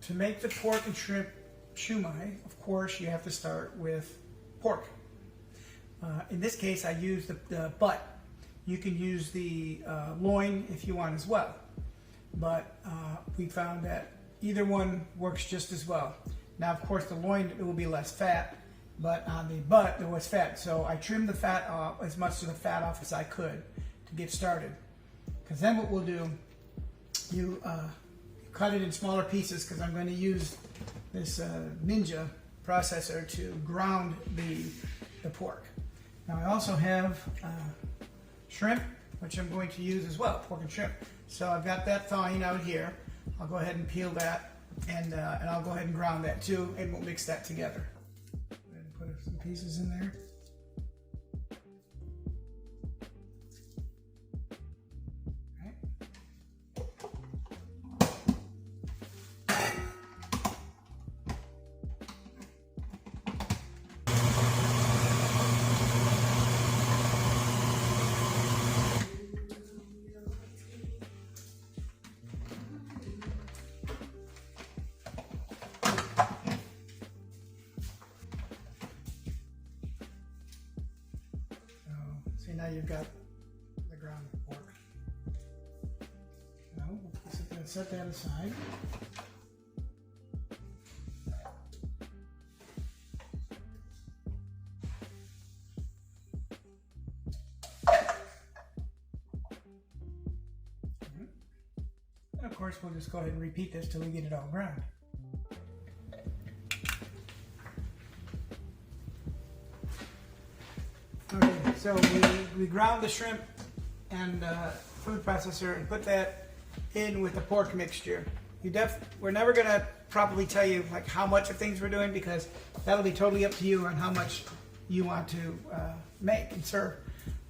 To make the pork and shrimp shumai, of course, you have to start with pork. In this case, I use the butt. You can use the loin if you want as well. But we found that either one works just as well. Now, of course, the loin, it will be less fat, but on the butt, there was fat. So I trimmed the fat off, as much of the fat off as I could to get started. Because then what we'll do, you cut it in smaller pieces, because I'm going to use this Ninja processor to ground the pork. Now I also have shrimp, which I'm going to use as well, pork and shrimp. So I've got that thawing out here. I'll go ahead and peel that, and I'll go ahead and ground that too, and we'll mix that together. Go ahead and put some pieces in there. Now you've got the ground pork. Now, we'll set that aside. And of course, we'll just go ahead and repeat this till we get it all ground. Okay, so we ground the shrimp and food processor and put that in with the pork mixture. We're never going to properly tell you like how much of things we're doing, because that'll be totally up to you on how much you want to make and serve.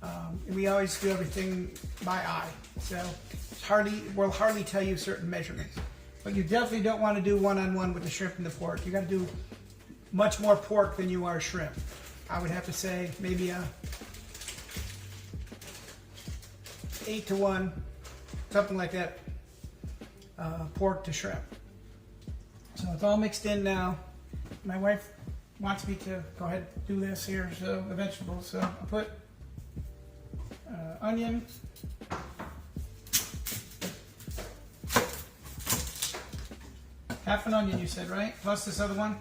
And we always do everything by eye, so we'll hardly tell you certain measurements. But you definitely don't want to do one-on-one with the shrimp and the pork. You got to do much more pork than you are shrimp. I would have to say maybe a 8-to-1, something like that, pork to shrimp. So it's all mixed in now. My wife wants me to go ahead and do this here, so the vegetables. So I put onion, half an onion, you said, right? Plus this other one.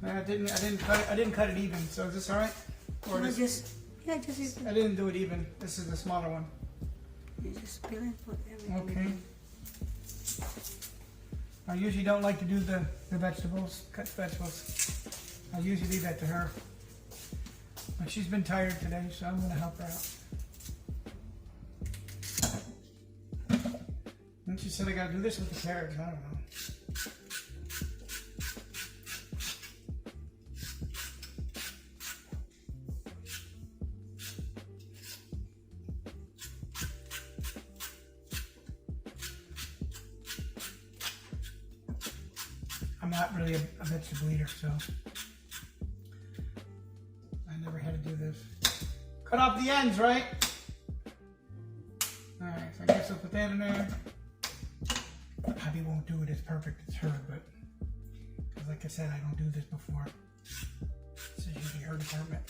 I didn't cut it even. So is this all right? Or just I didn't do it even. This is the smaller one. You just peel it, put everything. Okay. I usually don't like to do the vegetables, cut vegetables. I usually leave that to her. But she's been tired today, so I'm going to help her out. And she said I got to do this with the carrots. I don't know. I'm not really a vegetable eater, so I never had to do this. Cut off the ends, right? Alright, so I guess I'll put that in there. Hubby won't do it as perfect as her, but because like I said, I don't do this before. This is usually her department.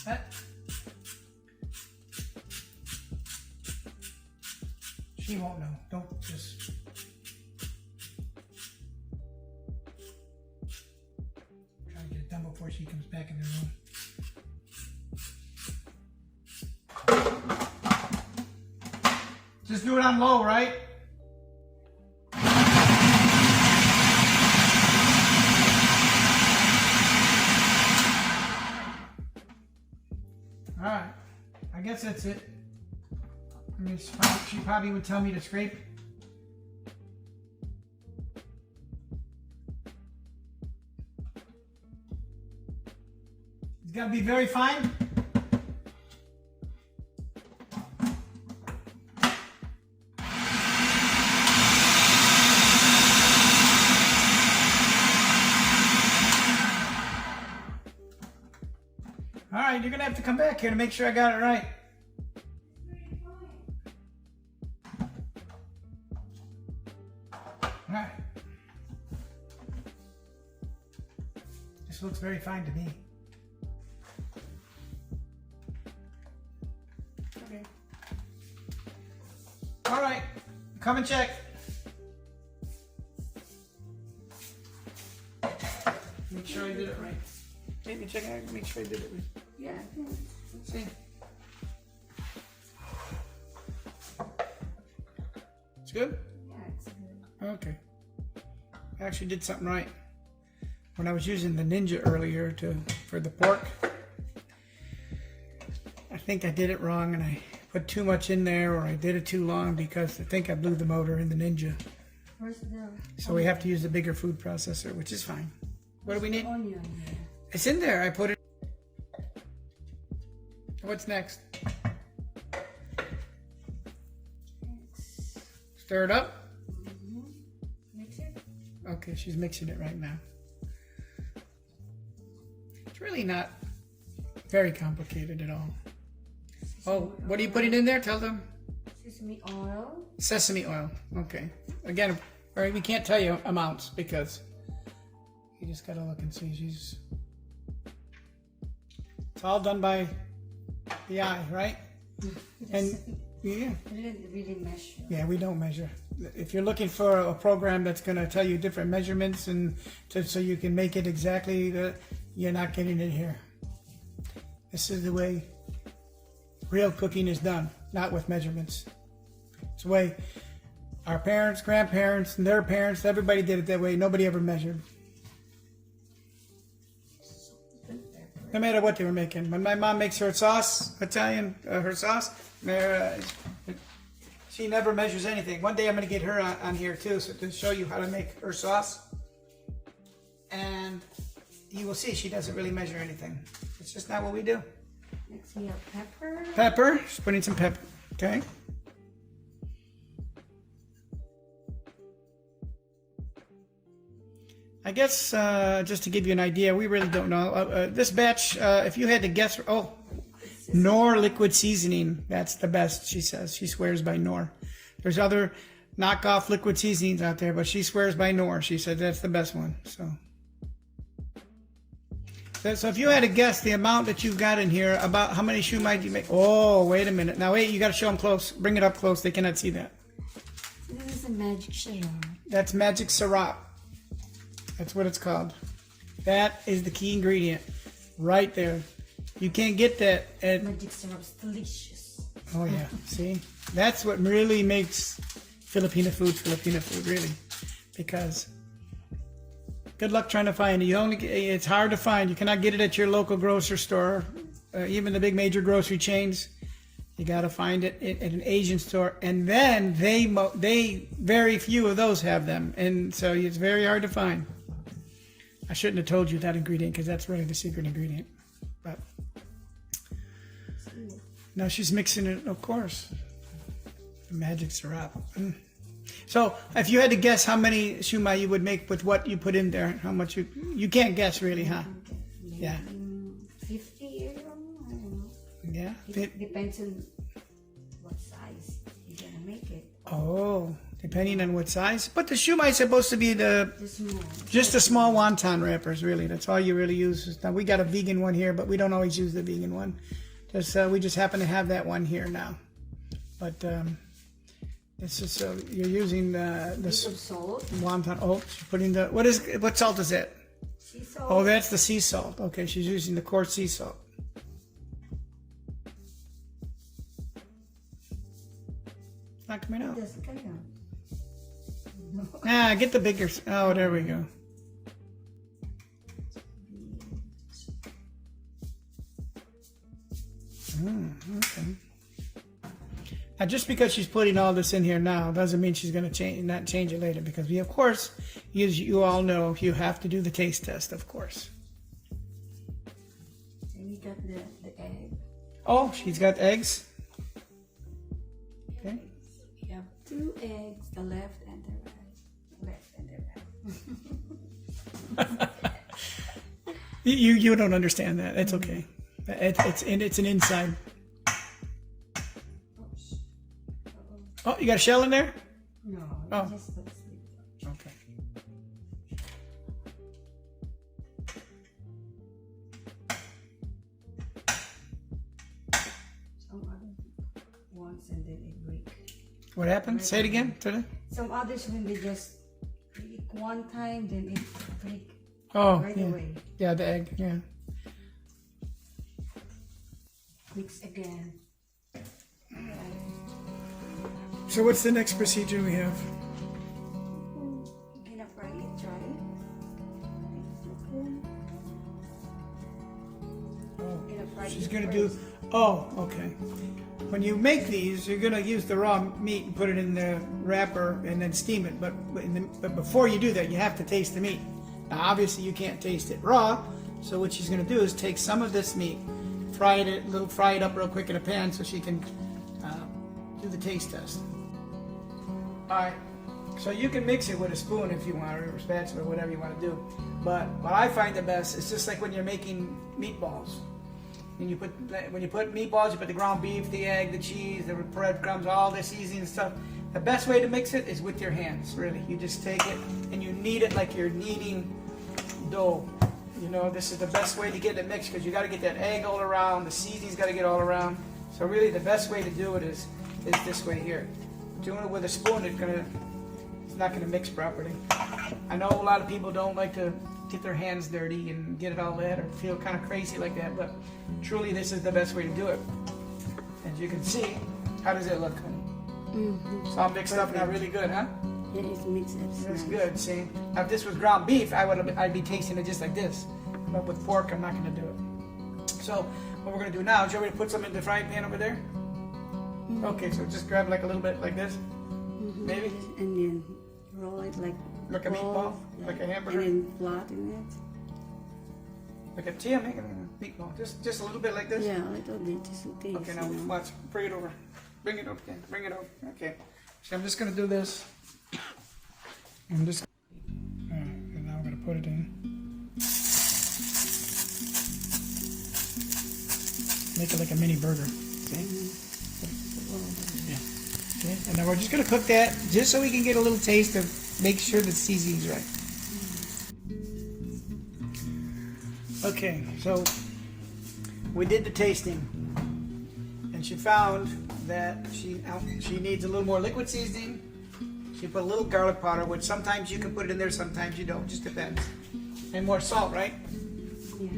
That. She won't know. Don't just... done before she comes back in the room. Just do it on low, right? Alright, I guess that's it. I mean, she probably would tell me to scrape. It's got to be very fine. All right, you're going to have to come back here to make sure I got it right. All right. This looks very fine to me. Okay. All right. Come and check. Make sure I did it right. Maybe check it out. Make sure I did it right. Yeah. Let's see. It's good? Yeah, it's good. Okay. I actually did something right. When I was using the Ninja earlier for the pork, I think I did it wrong and I put too much in there, or I did it too long because I think I blew the motor in the Ninja. Where's the So we have to use the bigger food processor, which is fine. What do we need? onion here? It's in there. I put it. What's next? Stir it up. Mix it. Okay, she's mixing it right now. It's really not very complicated at all. Oh, what are you putting in there? Tell them. Sesame oil. Sesame oil. Okay. Again, we can't tell you amounts because you just gotta look and see. It's all done by the eye, right? And yeah. Really measure. Yeah, we don't measure. If you're looking for a program that's going to tell you different measurements and so you can make it exactly, you're not getting it here. This is the way real cooking is done, not with measurements. It's the way our parents, grandparents, and their parents, everybody did it that way. Nobody ever measured. No matter what they were making. When my mom makes her sauce, her sauce, she never measures anything. One day I'm going to get her on here too, so to show you how to make her sauce. And you will see she doesn't really measure anything. It's just not what we do. Next we have pepper. Pepper. She's putting some pepper. Okay. I guess just to give you an idea, we really don't know. This batch, if you had to guess, Knorr liquid seasoning. That's the best, she says. She swears by Knorr. There's other knockoff liquid seasonings out there, but she swears by Knorr. She said that's the best one. So if you had to guess the amount that you've got in here, about how many shumai do you make? Oh, wait a minute. Now, wait, you got to show them close. Bring it up close. They cannot see that. This is a magic syrup. That's magic syrup. That's what it's called. That is the key ingredient right there. You can't get that at... Magic syrup's delicious. Oh, yeah. See? That's what really makes Filipino food, really. Because good luck trying to find it. It's hard to find. You cannot get it at your local grocery store, even the big major grocery chains. You got to find it at an Asian store. And then very few of those have them. And so it's very hard to find. I shouldn't have told you that ingredient because that's really the secret ingredient. But now she's mixing it, of course. The magic syrup. So if you had to guess how many shumai you would make with what you put in there, how much you can't guess really, huh? Yeah. 50, I don't know. Yeah. It depends on what size you're gonna make it. Oh, depending on what size. But the shumai is supposed to be just the small wonton wrappers, really. That's all you really use. Now we got a vegan one here, but we don't always use the vegan one. We just happen to have that one here now. But this is you're using this salt. wonton. Oh, she's putting what salt is that? Sea salt. Oh, that's the sea salt. Okay, she's using the coarse sea salt. It's not coming out. Yes, come on. Ah, get the bigger. Oh, there we go. Okay. Now, just because she's putting all this in here now doesn't mean she's going to not change it later, because we, of course, as you all know, you have to do the taste test, of course. And you got the egg. Oh, she's got eggs. Okay. You have 2 eggs, the left and the right. Left and the right. You don't understand that. It's okay. It's an inside. Oh, you got a shell in there? No, Oh. just Okay. Some other ones and then it break. What happened? Say it again. Today. Some others when they just break one time, then it break Oh, right yeah. away. Yeah, the egg. Yeah. Mix again. So what's the next procedure we have? You're gonna fry it dry. Oh, You're gonna fry she's it gonna first. do. Oh, okay. When you make these, you're gonna use the raw meat and put it in the wrapper and then steam it. But before you do that, you have to taste the meat. Now, obviously, you can't taste it raw. So what she's gonna do is take some of this meat, fry it up real quick in a pan so she can do the taste test. All right. So you can mix it with a spoon if you want, or a spatula, or whatever you want to do. But what I find the best is just like when you're making meatballs. When you put meatballs, you put the ground beef, the egg, the cheese, the breadcrumbs, all the seasoning and stuff. The best way to mix it is with your hands, really. You just take it and you knead it like you're kneading dough. You know, this is the best way to get it mixed because you got to get that egg all around, the seasoning's got to get all around. So really the best way to do it is this way here. Doing it with a spoon, it's not gonna mix properly. I know a lot of people don't like to get their hands dirty and get it all wet or feel kind of crazy like that, but truly this is the best way to do it. As you can see, how does it look, honey? Mm-hmm. It's all mixed up now, really good, huh? It is mixed up. That's nice. good. See, now if this was ground beef, I'd be tasting it just like this. But with pork, I'm not gonna do it. So what we're gonna do now is you want me to put some in the frying pan over there? Mm-hmm. Okay, so just grab like a little bit like this, maybe And then roll it like a meatball, like a hamburger, and then flatten it. like a tea. I'm making a meatball, just a little bit like this. Yeah, a little bit just to taste. Okay, now you know. watch. Bring it over. Bring it over. Again. Bring it over. Okay. So I'm just gonna do this. I'm just. And now I'm gonna put it in. Make it like a mini burger. See? Yeah. Okay. And now we're just gonna cook that just so we can get a little taste of. Make sure the seasoning's right. Okay, so we did the tasting, and she found that she needs a little more liquid seasoning. She put a little garlic powder, which sometimes you can put it in there, sometimes you don't, just depends. And more salt, right? Yeah.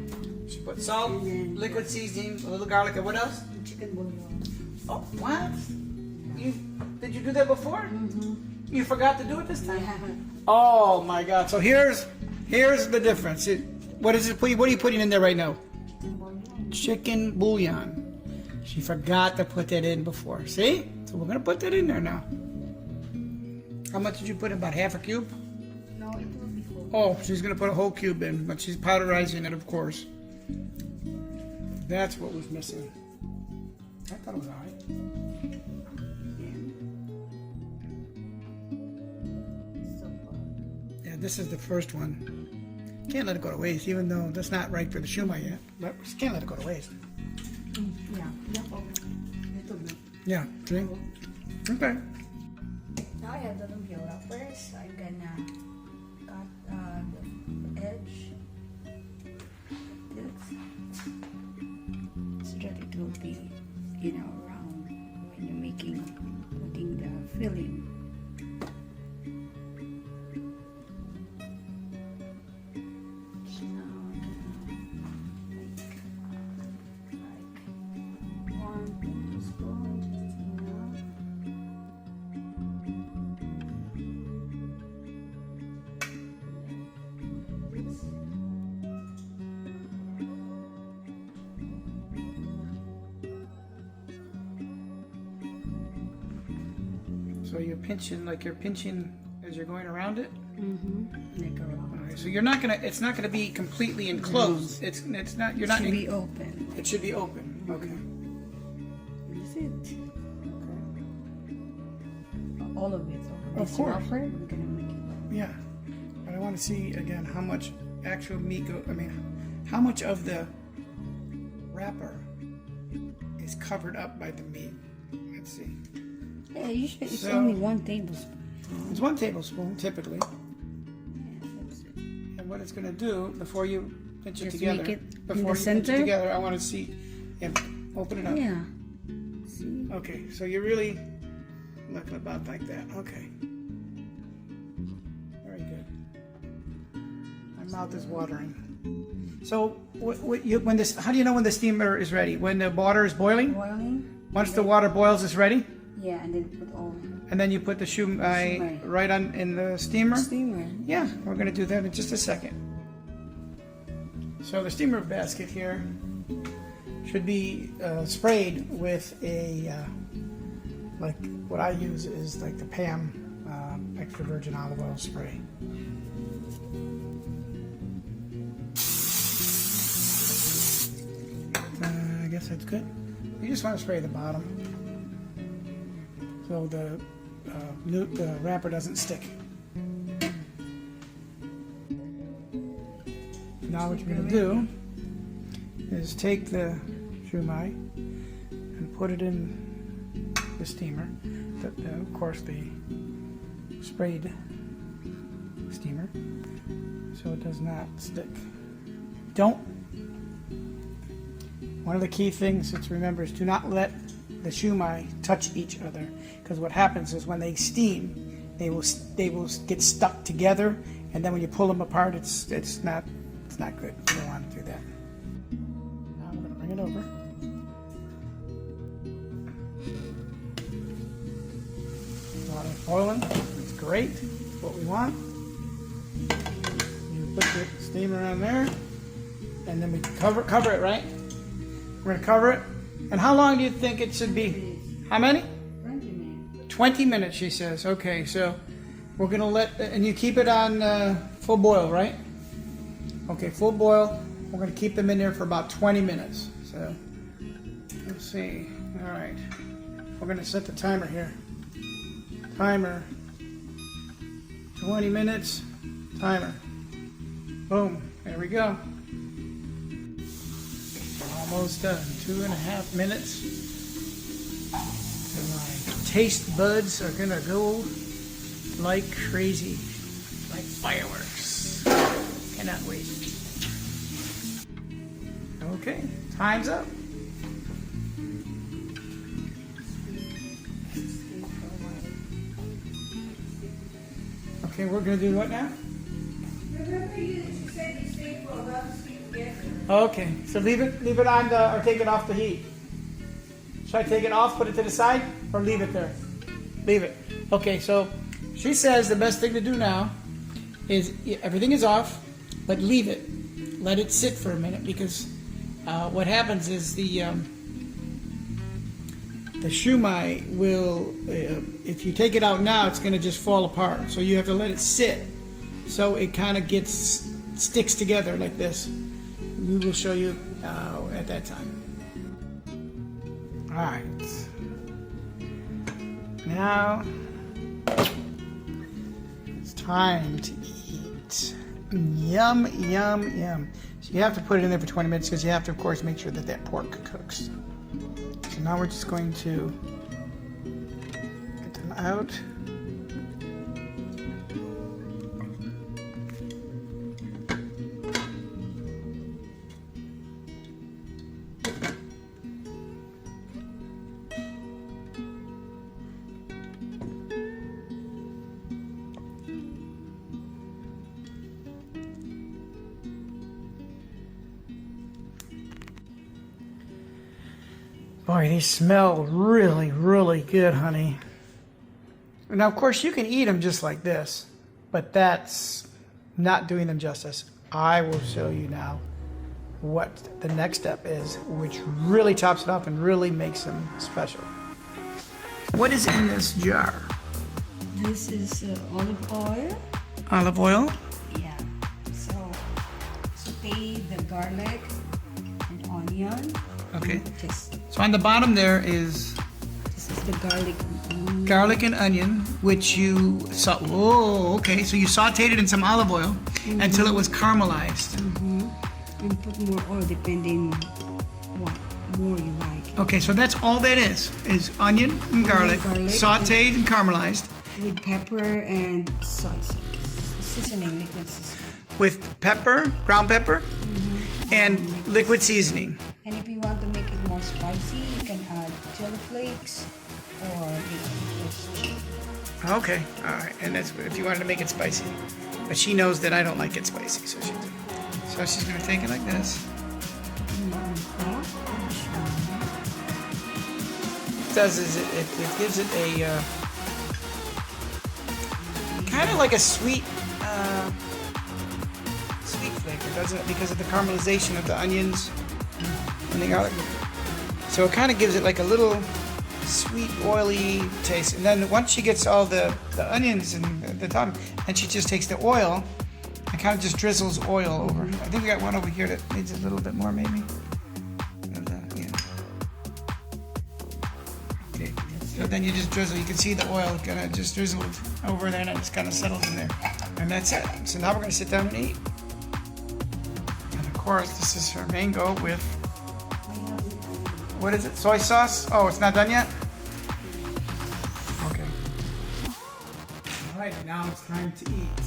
She put salt, liquid seasoning, a little garlic, and what else? Chicken bouillon. Oh, what? Did you do that before? You forgot to do it this time? Yeah. Oh my God! So here's the difference. What is it? What are you putting in there right now? Chicken bouillon. She forgot to put that in before. See? So we're gonna put that in there now. How much did you put in? About half a cube? No, it will be full. Oh, she's gonna put a whole cube in, but she's powderizing it, of course. That's what was missing. I thought it was alright. Yeah, this is the first one. Can't let it go to waste, even though that's not right for the shumai yet. But we can't let it go to waste. Yeah. Little bit. Yeah, see? Okay. Now I have the lumpia first. I'm gonna cut the edge. This. So that it will be, round when you're putting the filling. So now I'm gonna make like 1 tablespoon, just enough. So you're pinching as you're going around it? Like around. Alright, so it's not gonna be completely enclosed. It's not, you're not. Should be open. It should be open, okay. That's it. All of it. So Of this course. wrapper, we're gonna make it. Yeah, but I want to see again how much actual meat how much of the wrapper is covered up by the meat. Let's see. Yeah, usually it's So- only 1 tablespoon. tablespoon. It's 1 tablespoon typically. Yeah, that's it. And what it's going to do before you pinch it Just together, make it in before the you pinch it center? together, I want to see. Yeah, open it up. Yeah. See? Okay, so you're really looking about like that. Okay. Very good. My mouth is watering. So, how do you know when the steamer is ready? When the water is boiling? Boiling. Once the water boils, it's ready? Yeah, and then put all And then you put the shumai Shumai. right on in the steamer? steamer. Yeah, we're going to do that in just a second. So the steamer basket here should be sprayed with a, like what I use is like the Pam extra virgin olive oil spray. I guess that's good. You just want to spray the bottom so the wrapper doesn't stick. Now what you're going to do is take the shumai and put it in the steamer. Of course, the sprayed steamer, so it does not stick. One of the key things to remember is do not let the shumai touch each other, because what happens is when they steam, they will get stuck together, and then when you pull them apart, it's not good. You don't want to do that. Now I'm going to bring it over. Water's boiling. It's great. It's what we want. You put the steamer on there, and then we cover it, right? We're going to cover it. And how long do you think it should be? How many? 20 minutes. 20 minutes, she says. Okay, so we're going to and you keep it on full boil, right? Okay, full boil. We're going to keep them in there for about 20 minutes. So, let's see. All right. We're going to set the timer here. Timer. 20 minutes. Timer. Boom. There we go. Almost done. 2.5 minutes. And my taste buds are going to go like crazy. Like fireworks. Cannot wait. Okay, time's up. Okay, we're gonna do what now? Remember you said you stayed for a while to sleep together. Okay, so leave it on or take it off the heat. Should I take it off, put it to the side, or leave it there? Leave it. Okay, so she says the best thing to do now is everything is off, but leave it. Let it sit for a minute, because what happens is the shumai will, if you take it out now, it's going to just fall apart. So you have to let it sit, so it kind of sticks together like this. We will show you at that time. All right. Now it's time to eat. Yum, yum, yum. So you have to put it in there for 20 minutes because you have to, of course, make sure that pork cooks. So now we're just going to get them out. Boy, these smell really, really good, honey. Now, of course, you can eat them just like this, but that's not doing them justice. I will show you now what the next step is, which really tops it off and really makes them special. What is in this jar? This is olive oil. Olive oil. Yeah. So saute the garlic and onion. Okay. Just So on the bottom there is this is the garlic. garlic and onion, which you okay. So you sauteed it in some olive oil until it was caramelized. And put more oil depending what more you like. Okay, so that's all that is onion and garlic, sauteed and caramelized. with pepper and soy sauce. Seasoning, liquid seasoning. With pepper, ground pepper, and liquid seasoning. And if you want to make it more spicy, you can add chili flakes or just chili. Okay, all right, and that's if you wanted to make it spicy. But she knows that I don't like it spicy, so she's gonna take it like this. It does is it gives it a kind of like a sweet flavor, doesn't it? Because of the caramelization of the onions and the garlic. So it kind of gives it like a little sweet, oily taste. And then once she gets all the onions and the top, and she just takes the oil and kind of just drizzles oil over. I think we got one over here that needs a little bit more, maybe. Yeah. Okay. So then you just drizzle. You can see the oil kind of just drizzled over there, and it just kind of settles in there. And that's it. So now we're going to sit down and eat. And of course, this is her mango with, what is it? Soy sauce? Oh, it's not done yet? Okay. All right, now it's time to eat.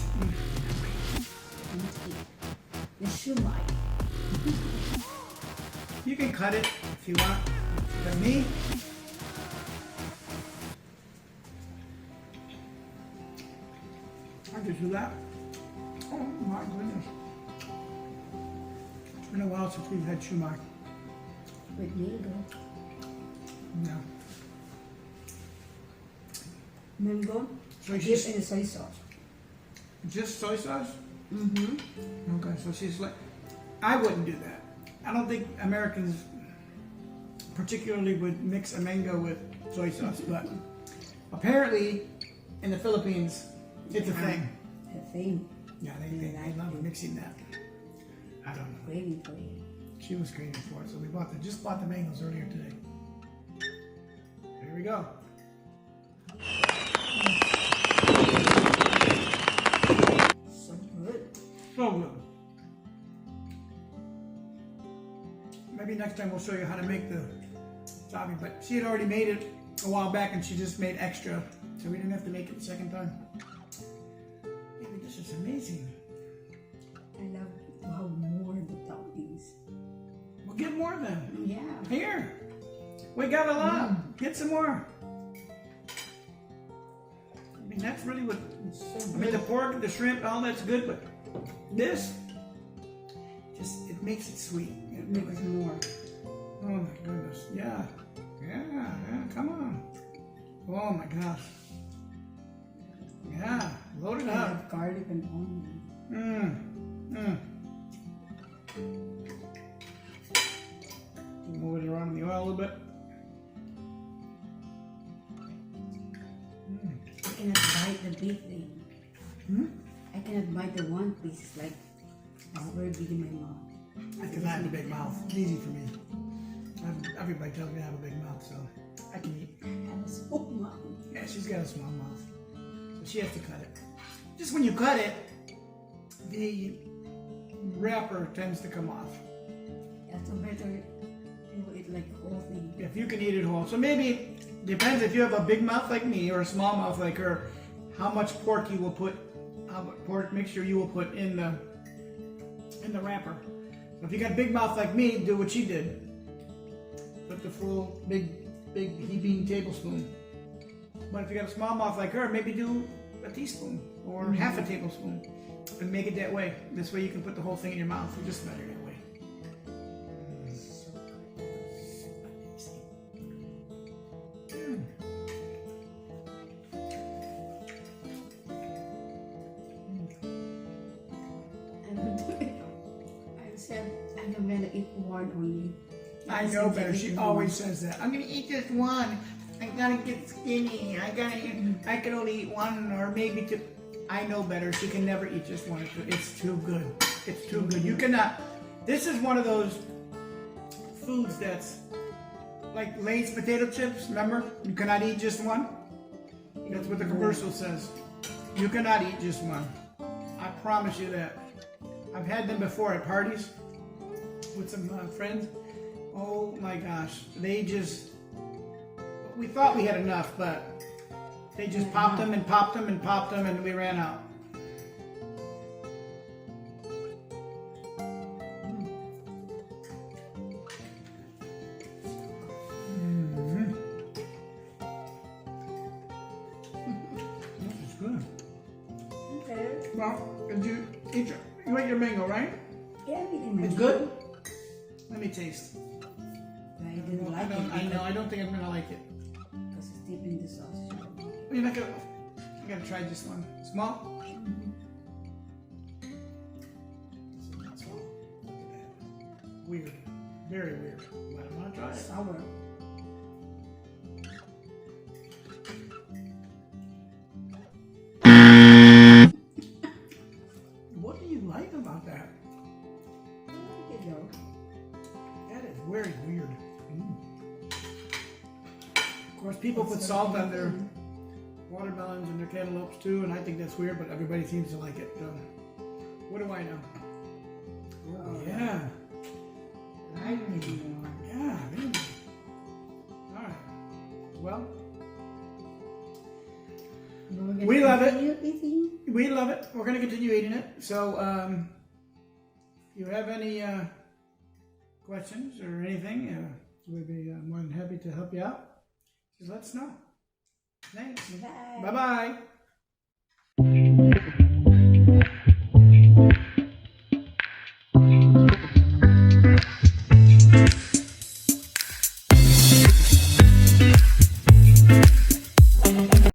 The shumai. You can cut it if you want. But me, I just do that. Oh my goodness. It's been a while since we've had shumai. With mango. No. Mango. So Dip she's in soy sauce. just soy sauce? Mm-hmm. Okay, so she's like, I wouldn't do that. I don't think Americans particularly would mix a mango with soy sauce, but apparently in the Philippines, it's a thing. A thing. Yeah, they love mixing that. I don't know. Craving for it. She was craving for it, so we just bought the mangoes earlier today. Here we go. So good. So good. Maybe next time we'll show you how to make the sabi, but she had already made it a while back and she just made extra, so we didn't have to make it the second time. Baby, this is amazing. I love how more the toppings. Well, get more then. Yeah. Here. We got a lot. Get some more. I mean, that's really what, I mean, the pork, the shrimp, all that's good, but this, just, it makes it sweet. It makes more. Oh my goodness. Yeah. Yeah, come on. Oh my gosh. Yeah, load it I up. have garlic and onion. Move it around in the oil a little bit. I cannot bite the big thing. I cannot bite the one piece. It's like it's very big in my mouth. I can have a big mouth. It's easy for me. Everybody tells me I have a big mouth, so I can eat. I have a small mouth. Yeah, she's got a small mouth. So she has to cut it. Just when you cut it, the wrapper tends to come off. Yeah, so better you eat like the whole thing. If you can eat it whole. So maybe, depends if you have a big mouth like me or a small mouth like her, how much pork you will put, how much pork mixture you will put in the wrapper. So if you got a big mouth like me, do what she did. Put the full big heaping tablespoon. But if you got a small mouth like her, maybe do a teaspoon or half a tablespoon and make it that way. This way you can put the whole thing in your mouth. It's just better that way. I said I'm gonna eat one only. I know better. She always says that. I'm gonna eat just one. I gotta get skinny. I can only eat one or maybe two. I know better. She can never eat just one. It's too good. It's too good. You cannot. This is one of those foods that's like Lay's potato chips. Remember? You cannot eat just one. That's what the commercial says. You cannot eat just one. I promise you that. I've had them before at parties with some friends. Oh my gosh, they just, we thought we had enough, but They just popped them and popped them and popped them, and we ran out. This is good. Okay. Well, did you eat you ate your mango, right? Yeah, I'm eating my It's good? Let me taste. I didn't like it. I don't think I'm gonna like it. Because it's deep in the sauce. You're not gonna. I gotta try this one. Small? Not small. Look at that. Weird. Very weird. But I'm gonna try it. Sour. What do you like about that? You know. That is very weird. Of course, people put salt on their watermelons and their cantaloupes too, and I think that's weird, but everybody seems to like it. So, what do I know? Oh, yeah. I really know. Yeah, really. All right. Well, we love it. We love it. We're going to continue eating it. So, if you have any questions or anything, we'd be more than happy to help you out. Just let us know. Thanks. Bye. Bye-bye.